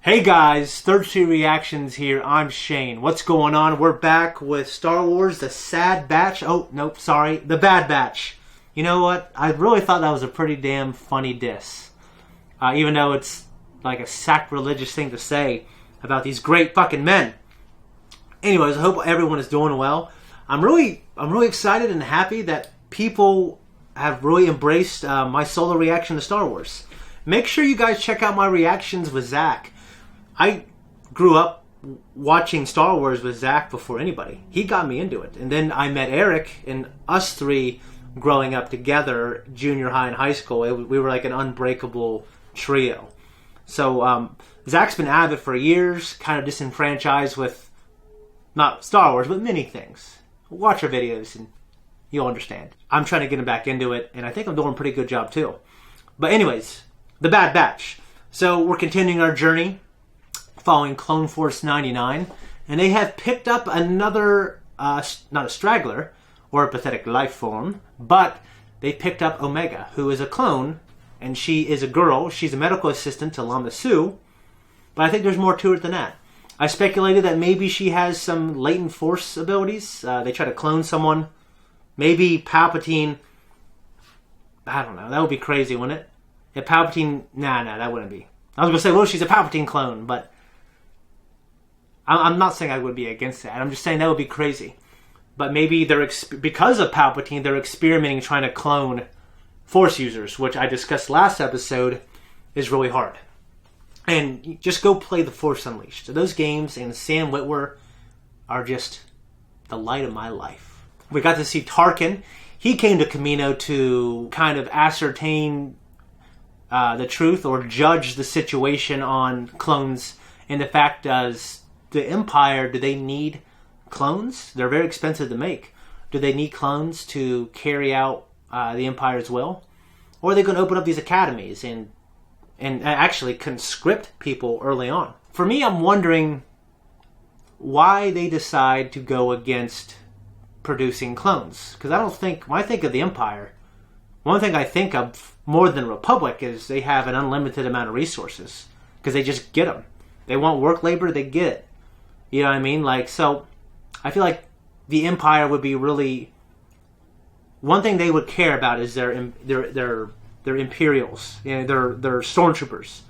Hey guys, Third Street Reactions here. I'm Shane. What's going on? We're back with Star Wars, the Sad Batch. Oh, nope, sorry. The Bad Batch. You know what? I really thought that was a pretty damn funny diss. Even though it's like a sacrilegious thing to say about these great fucking men. Anyways, I hope everyone is doing well. I'm really excited and happy that people have really embraced my solo reaction to Star Wars. Make sure you guys check out my reactions with Zach. I grew up watching Star Wars with Zach before anybody. He got me into it. And then I met Eric, and us three growing up together, junior high and high school, we were like an unbreakable trio. So Zach's been avid for years, kind of disenfranchised with, not Star Wars, but many things. Watch our videos and you'll understand. I'm trying to get him back into it, and I think I'm doing a pretty good job too. But anyways, the Bad Batch. So we're continuing our journey following Clone Force 99, and they have picked up another, not a straggler or a pathetic life form, but they picked up Omega, who is a clone, and she is a girl. She's a medical assistant to Lama Su, but I think there's more to it than that. I speculated that maybe she has some latent force abilities. They try to clone someone. Maybe Palpatine. I don't know. That would be crazy, wouldn't it? If Palpatine... Nah, that wouldn't be. I was going to say, well, she's a Palpatine clone, but I'm not saying I would be against that. I'm just saying that would be crazy. But maybe they're because of Palpatine, they're experimenting trying to clone Force users, which I discussed last episode is really hard. And just go play The Force Unleashed. Those games and Sam Witwer are just the light of my life. We got to see Tarkin. He came to Kamino to kind of ascertain the truth or judge the situation on clones, and the fact does the Empire, do they need clones? They're very expensive to make. Do they need clones to carry out the Empire's will? Or are they going to open up these academies and actually conscript people early on? For me, I'm wondering why they decide to go against producing clones. Because I don't think, when I think of the Empire, one thing I think of more than Republic is they have an unlimited amount of resources. Because they just get them. They want work labor, they get it. You know what I mean? Like, so I feel like the Empire would be really... One thing they would care about is their Imperials. You know, their stormtroopers.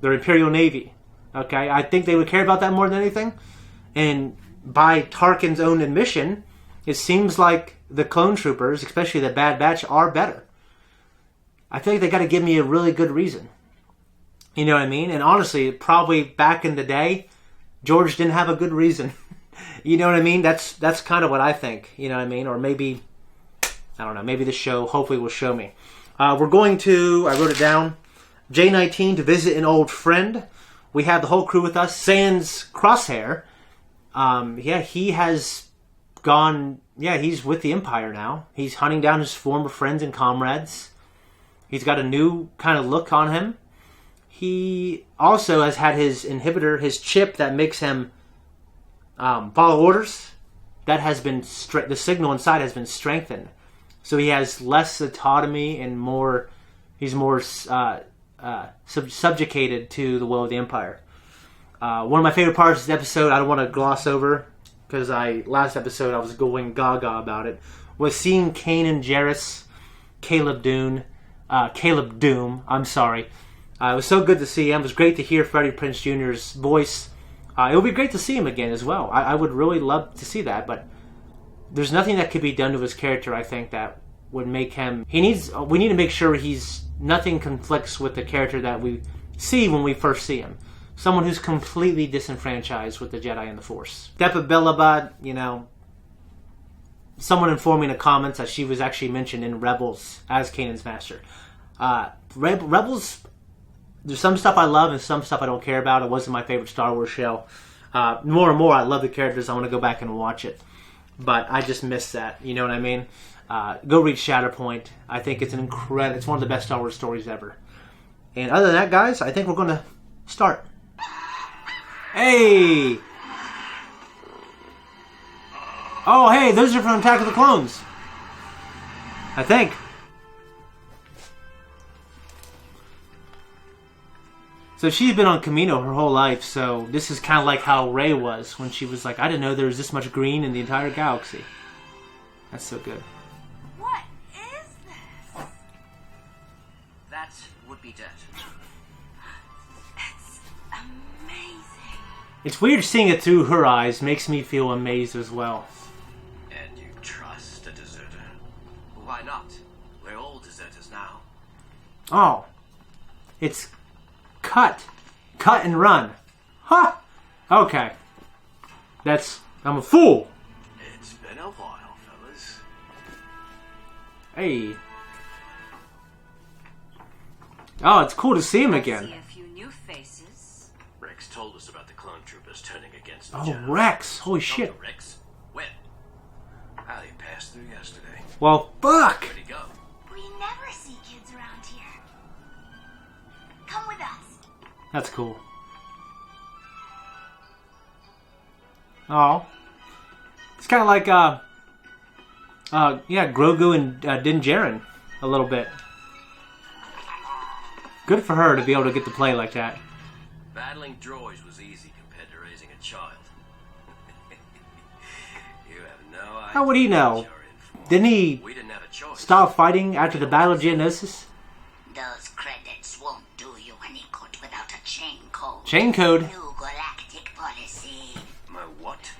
Their Imperial Navy. Okay? I think they would care about that more than anything. And by Tarkin's own admission, it seems like the clone troopers, especially the Bad Batch, are better. I feel like they got to give me a really good reason. You know what I mean? And honestly, probably back in the day, George didn't have a good reason. You know what I mean? That's kind of what I think. You know what I mean? Or maybe, I don't know, maybe the show hopefully will show me. We're going to, I wrote it down, J19 to visit an old friend. We have the whole crew with us. Sans Crosshair. He has gone, he's with the Empire now. He's hunting down his former friends and comrades. He's got a new kind of look on him. He also has had his inhibitor, his chip that makes him follow orders. That has been, the signal inside has been strengthened. So he has less autonomy and he's more subjugated to the will of the Empire. One of my favorite parts of this episode, I don't want to gloss over, because last episode I was going gaga about it, was seeing Kanan Jarrus, Caleb Doom, it was so good to see him. It was great to hear Freddie Prinze Jr.'s voice. It would be great to see him again as well. I would really love to see that, but there's nothing that could be done to his character, I think, that would make him... we need to make sure nothing conflicts with the character that we see when we first see him. Someone who's completely disenfranchised with the Jedi and the Force. Depa Billabad, someone informed me in the comments that she was actually mentioned in Rebels as Kanan's master. Rebels... There's some stuff I love and some stuff I don't care about. It wasn't my favorite Star Wars show. More and more, I love the characters. I want to go back and watch it. But I just miss that. You know what I mean? Go read Shatterpoint. I think it's it's one of the best Star Wars stories ever. And other than that, guys, I think we're going to start. Hey! Oh, hey, those are from Attack of the Clones. I think. So she's been on Camino her whole life, so this is kind of like how Rey was when she was like, I didn't know there was this much green in the entire galaxy. That's so good. What is this? That would be dirt. It's amazing. It's weird seeing it through her eyes. Makes me feel amazed as well. And you trust a deserter? Why not? We're all deserters now. Oh. It's cut. Cut and run. Huh. Okay. I'm a fool. It's been a while, fellas. Hey. Oh, it's cool to see him again. See a few new faces. Rex told us about the clone troopers turning against the Oh, Jedi. Rex. Holy shit. Dr. Rex? When? How he passed through yesterday. Well, fuck. Where'd he go? We never see kids around here. Come with us. That's cool. Oh. It's kind of like, yeah, Grogu and Din Djarin a little bit. Good for her to be able to get to play like that. Battling droids was easy compared to raising a child. You have no idea. How would he know? what you're in for. Didn't he We didn't have a choice. stop fighting after the Battle of Geonosis? Those credits won't do you any good without a chain code. Chain code. New galactic policy. My what?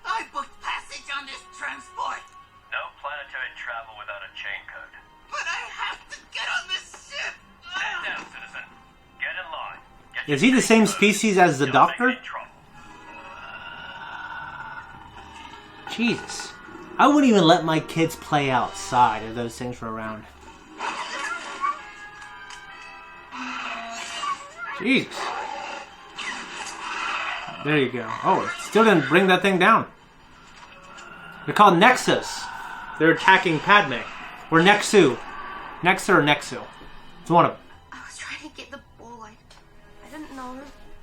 I booked passage on this transport, No planetary travel without a chain code. but I have to get on this ship. Stand down, citizen. Get in line. Get Is your he the chain same code. species as the You'll Doctor? make me trouble. Jesus. I wouldn't even let my kids play outside if those things were around. Jesus. There you go. Oh, it still didn't bring that thing down. They're called Nexus. They're attacking Padme. Or Nexu. Nexa or Nexu. It's one of them. I was trying to get the ball. I didn't know.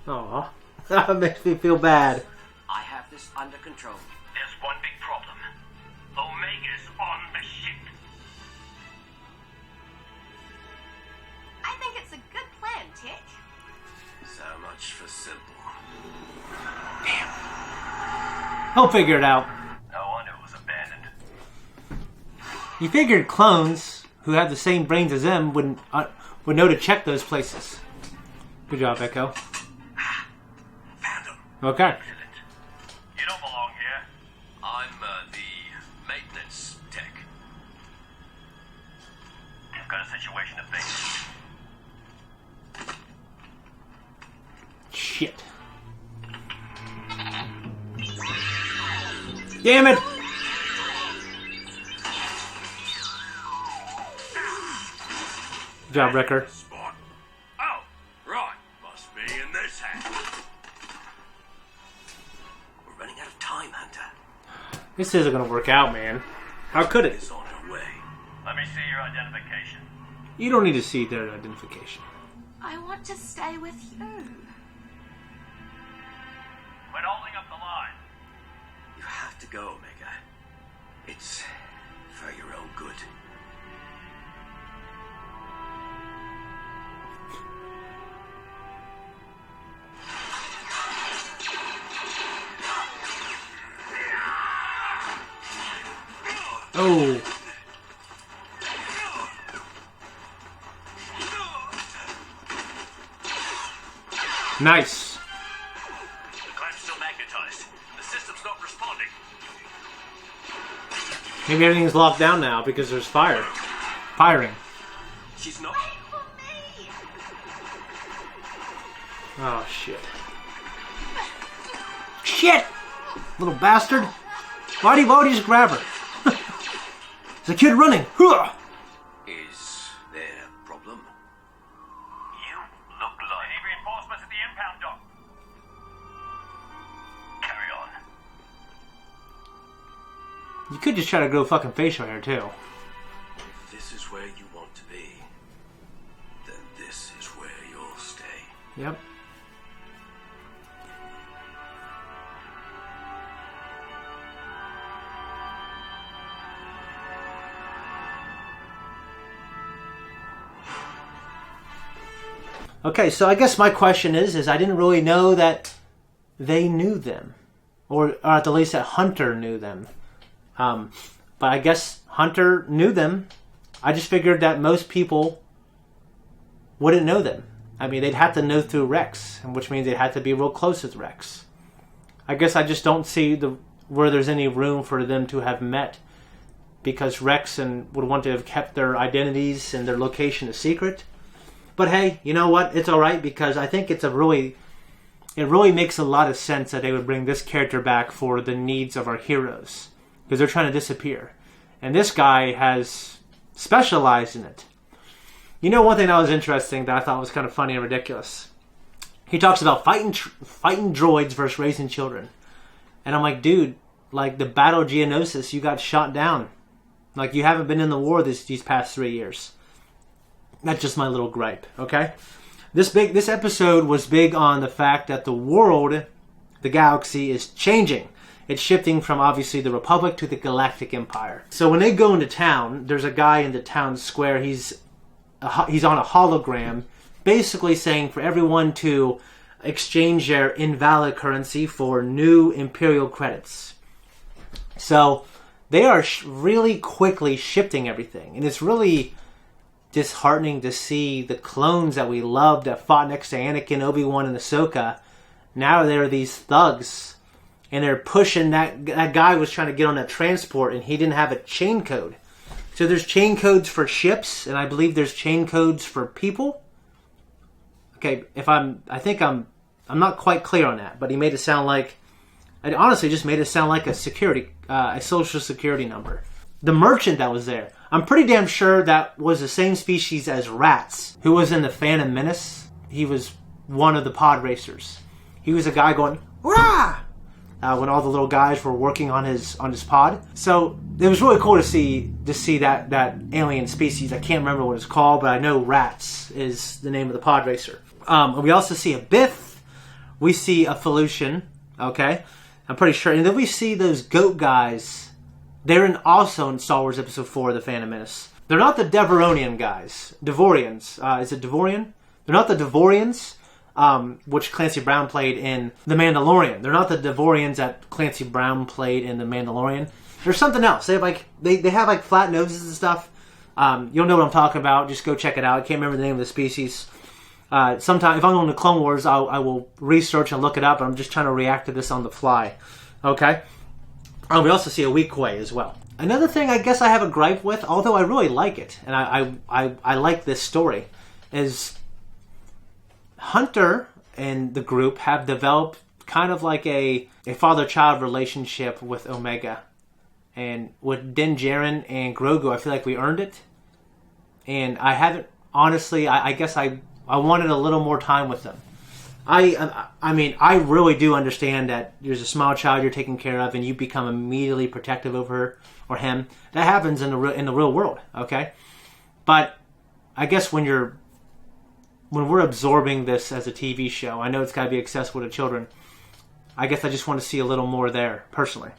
Aw. That makes me feel bad. I have this under control. There's one big problem. Omega's on the ship. I think it's a good plan, Tick. So much for simple. He'll figure it out. No wonder it was abandoned. He figured clones who have the same brains as him would know to check those places. Good job, Echo. Found him. Okay. Excellent. You don't belong here. I'm the maintenance tech. You've got a situation to face. Shit. Damn it! Good job, Wrecker. Spot. Oh, right. Must be in this hat. We're running out of time, Hunter. This isn't gonna work out, man. How could it? It's on our way. Let me see your identification. You don't need to see their identification. I want to stay with you. Quit holding up the line. You have to go, Omega. It's for your own good. Oh. Nice. The clamp's still magnetized. The system's not responding. Maybe everything's locked down now because there's fire. Firing. She's not. Wait for me. Oh, shit. Shit! Little bastard. Why do you just grab her? There's a kid running. Huh. Is there a problem? You look like... Any reinforcements at the impound dock? Carry on. You could just try to grow fucking facial hair, too. If this is where you want to be, then this is where you'll stay. Yep. Okay, so I guess my question is I didn't really know that they knew them. Or at the least that Hunter knew them. But I guess Hunter knew them. I just figured that most people wouldn't know them. I mean, they'd have to know through Rex, which means they'd have to be real close with Rex. I guess I just don't see where there's any room for them to have met, because Rex would want to have kept their identities and their location a secret. But hey, you know what? It's alright, because I think it really makes a lot of sense that they would bring this character back for the needs of our heroes, because they're trying to disappear. And this guy has specialized in it. You know, one thing that was interesting that I thought was kind of funny and ridiculous. He talks about fighting droids versus raising children. And I'm like, dude, like the Battle of Geonosis, you got shot down. Like, you haven't been in the war these past 3 years. That's just my little gripe, okay? This episode was big on the fact that the world, the galaxy, is changing. It's shifting from, obviously, the Republic to the Galactic Empire. So when they go into town, there's a guy in the town square. He's on a hologram, basically saying for everyone to exchange their invalid currency for new Imperial credits. So they are really quickly shifting everything. And it's really disheartening to see the clones that we loved that fought next to Anakin, Obi-Wan, and Ahsoka. Now they're these thugs. And they're pushing that guy was trying to get on that transport and he didn't have a chain code. So there's chain codes for ships, and I believe there's chain codes for people. Okay, I'm not quite clear on that, but he made it sound like, it honestly just made it sound like a social security number. The merchant that was there, I'm pretty damn sure that was the same species as Rats, who was in the Phantom Menace. He was one of the pod racers. He was a guy going, "Rah!" When all the little guys were working on his pod. So it was really cool to see that alien species. I can't remember what it's called, but I know Rats is the name of the pod racer. We also see a Biff. We see a Felucian. Okay, I'm pretty sure. And then we see those goat guys. They're also in Star Wars Episode 4, The Phantom Menace. They're not the Devoronian guys. Devorians. Is it Devorian? They're not the Devorians. Which Clancy Brown played in The Mandalorian. They're not the Devorians that Clancy Brown played in The Mandalorian. There's something else. They have they have flat noses and stuff. You'll know what I'm talking about. Just go check it out. I can't remember the name of the species. Sometime if I'm on the Clone Wars, I will research and look it up. But I'm just trying to react to this on the fly. Okay. We also see a Weequay as well. Another thing I guess I have a gripe with, although I really like it, and I like this story, is Hunter and the group have developed kind of like a father-child relationship with Omega. And with Din Djarin and Grogu, I feel like we earned it. And I haven't, honestly, I guess I wanted a little more time with them. I mean, I really do understand that there's a small child you're taking care of and you become immediately protective over her or him. That happens in the real world, okay? But I guess when we're absorbing this as a TV show, I know it's got to be accessible to children. I guess I just want to see a little more there, personally.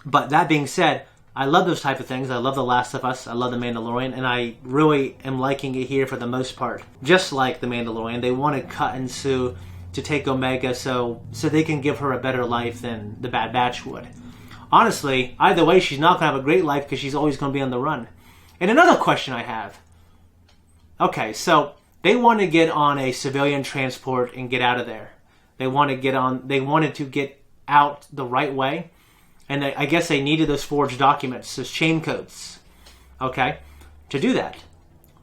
But that being said, I love those type of things. I love The Last of Us. I love The Mandalorian. And I really am liking it here for the most part. Just like The Mandalorian, they want to cut and sue to take Omega so they can give her a better life than the Bad Batch would. Honestly, either way, she's not going to have a great life because she's always going to be on the run. And another question I have. Okay, so they want to get on a civilian transport and get out of there. They wanted to get out the right way. And I guess they needed those forged documents, those chain codes, okay, to do that.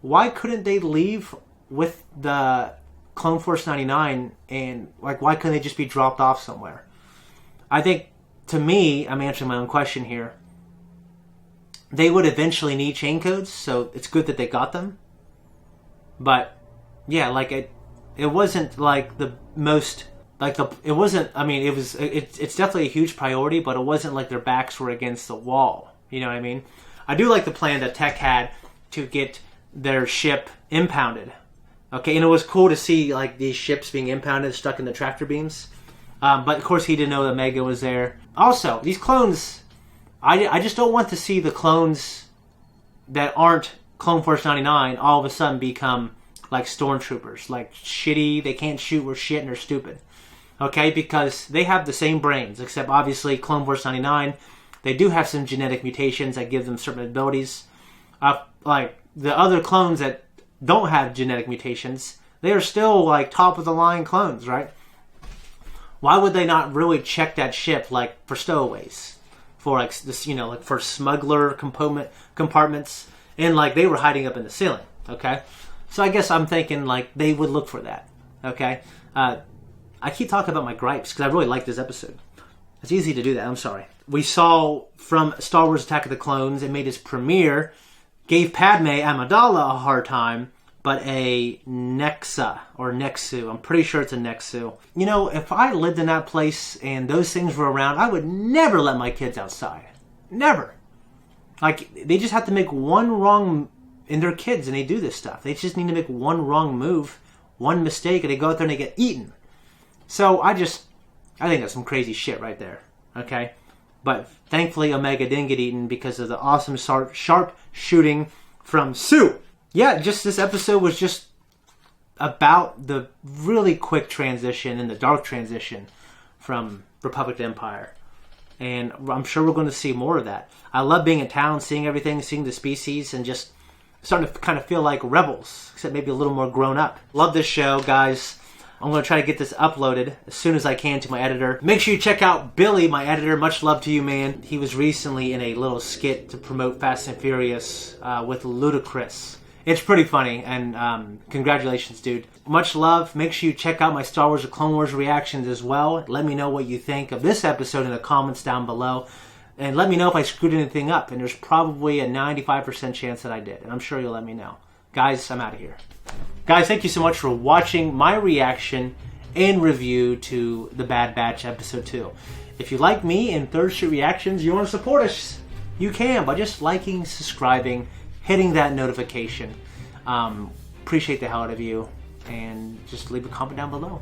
Why couldn't they leave with the Clone Force 99 and, why couldn't they just be dropped off somewhere? I think, to me, I'm answering my own question here, they would eventually need chain codes, so it's good that they got them. But, yeah, it wasn't like the most... it wasn't, I mean, it's definitely a huge priority, but it wasn't like their backs were against the wall. You know what I mean? I do like the plan that Tech had to get their ship impounded. Okay, and it was cool to see, these ships being impounded, stuck in the tractor beams. But, of course, he didn't know that Omega was there. Also, these clones, I just don't want to see the clones that aren't Clone Force 99 all of a sudden become like stormtroopers, like shitty, they can't shoot worth shit and they're stupid. Okay, because they have the same brains, except obviously Clone Wars 99, they do have some genetic mutations that give them certain abilities. Like the other clones that don't have genetic mutations, they are still like top of the line clones, right? Why would they not really check that ship like for stowaways, for like this, you know, like for smuggler compartments, and like they were hiding up in the ceiling? Okay, so I guess I'm thinking like they would look for that. Okay, I keep talking about my gripes because I really like this episode. It's easy to do that. I'm sorry. We saw from Star Wars Attack of the Clones, it made its premiere, gave Padme Amidala a hard time, but a Nexa or Nexu. I'm pretty sure it's a Nexu. You know, if I lived in that place and those things were around, I would never let my kids outside. Never. Like, they just have to make one wrong, and they're kids and they do this stuff. They just need to make one wrong move, one mistake, and they go out there and they get eaten. So I think that's some crazy shit right there. Okay? But thankfully Omega didn't get eaten because of the awesome sharp shooting from Sue. Yeah, just this episode was just about the really quick transition and the dark transition from Republic to Empire. And I'm sure we're going to see more of that. I love being in town, seeing everything, seeing the species, and just starting to kind of feel like Rebels, except maybe a little more grown up. Love this show, guys. I'm going to try to get this uploaded as soon as I can to my editor. Make sure you check out Billy, my editor. Much love to you, man. He was recently in a little skit to promote Fast and Furious with Ludacris. It's pretty funny, and congratulations, dude. Much love. Make sure you check out my Star Wars or Clone Wars reactions as well. Let me know what you think of this episode in the comments down below. And let me know if I screwed anything up. And there's probably a 95% chance that I did. And I'm sure you'll let me know. Guys, I'm out of here. Guys, thank you so much for watching my reaction and review to The Bad Batch Episode 2. If you like me and Third Street Reactions, you want to support us, you can by just liking, subscribing, hitting that notification. Appreciate the hell out of you. And just leave a comment down below.